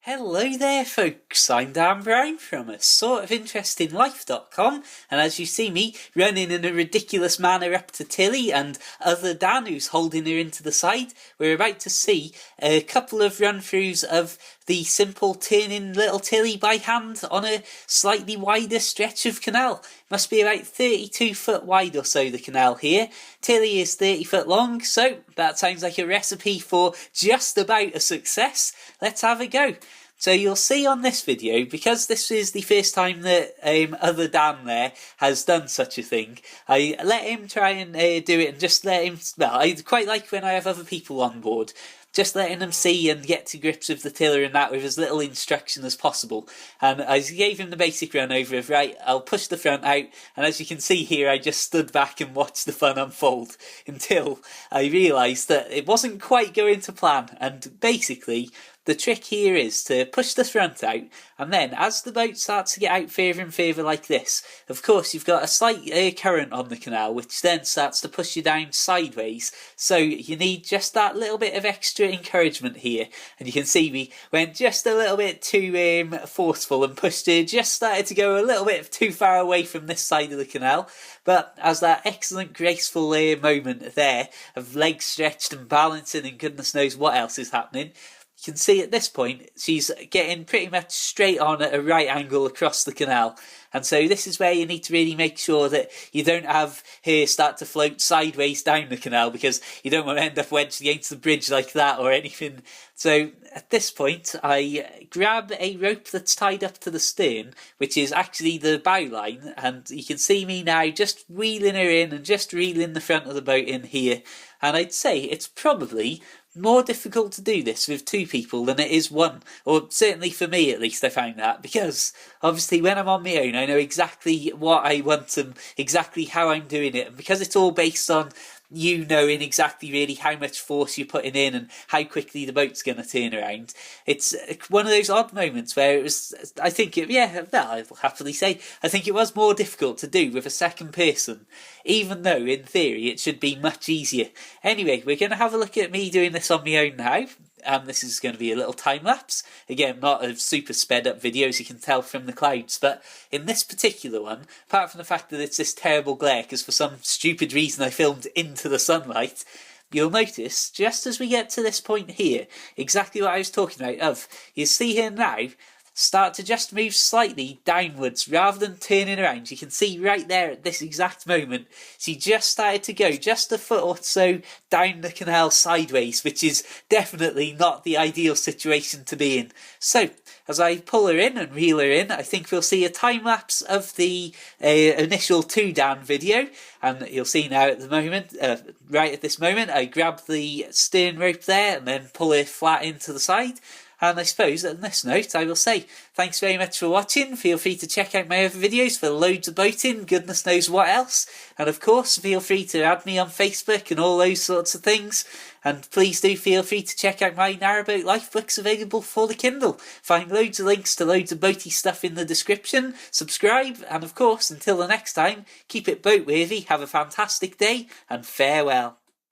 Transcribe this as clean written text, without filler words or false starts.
Hello there, folks. I'm Dan Brown from asortofinterestinglife.com, and as you see me running in a ridiculous manner up to Tilly and other Dan who's holding her into the side, we're about to see a couple of run-throughs of the simple turning little Tilly by hand on a slightly wider stretch of canal. Must be about 32 foot wide or so, the canal here. Tilly is 30 foot long, so that sounds like a recipe for just about a success. Let's have a go. So you'll see on this video, because this is the first time that other Dan there has done such a thing, I let him try and do it and just let him, well, I quite like when I have other people on board, just letting them see and get to grips with the tiller and that with as little instruction as possible. And I gave him the basic run over of, right, I'll push the front out, and as you can see here, I just stood back and watched the fun unfold until I realised that it wasn't quite going to plan, and basically the trick here is to push the front out, and then as the boat starts to get out further and further like this, of course you've got a slight current on the canal which then starts to push you down sideways, so you need just that little bit of extra encouragement here. And you can see we went just a little bit too forceful and pushed it, just started to go a little bit too far away from this side of the canal, but as that excellent graceful moment there of legs stretched and balancing and goodness knows what else is happening, you can see at this point she's getting pretty much straight on at a right angle across the canal. And so this is where you need to really make sure that you don't have her start to float sideways down the canal, because you don't want to end up wedged against the bridge like that or anything. So at this point I grab a rope that's tied up to the stern, which is actually the bow line, and you can see me now just wheeling her in and just reeling the front of the boat in here. And I'd say it's probably more difficult to do this with two people than it is one, or certainly for me at least I found that, because obviously when I'm on my own I know exactly what I want and exactly how I'm doing it, and because it's all based on you knowing exactly really how much force you're putting in and how quickly the boat's going to turn around, it's one of those odd moments where it was, I think, I'll happily say, I think it was more difficult to do with a second person, even though in theory it should be much easier. Anyway, we're going to have a look at me doing this on my own now. And this is going to be a little time lapse. Again, not a super sped up video as you can tell from the clouds, but in this particular one, apart from the fact that it's this terrible glare because for some stupid reason I filmed into the sunlight, you'll notice just as we get to this point here, exactly what I was talking about you see here now, start to just move slightly downwards rather than turning around. You can see right there at this exact moment, she just started to go just a foot or so down the canal sideways, which is definitely not the ideal situation to be in. So, as I pull her in and reel her in, I think we'll see a time lapse of the initial 2 Dan video, and you'll see now at the moment, right at this moment, I grab the stern rope there and then pull her flat into the side. And I suppose on this note, I will say thanks very much for watching. Feel free to check out my other videos for loads of boating, goodness knows what else. And of course, feel free to add me on Facebook and all those sorts of things. And please do feel free to check out my Narrowboat Life books available for the Kindle. Find loads of links to loads of boaty stuff in the description. Subscribe, and of course, until the next time, keep it boat worthy, have a fantastic day, and farewell.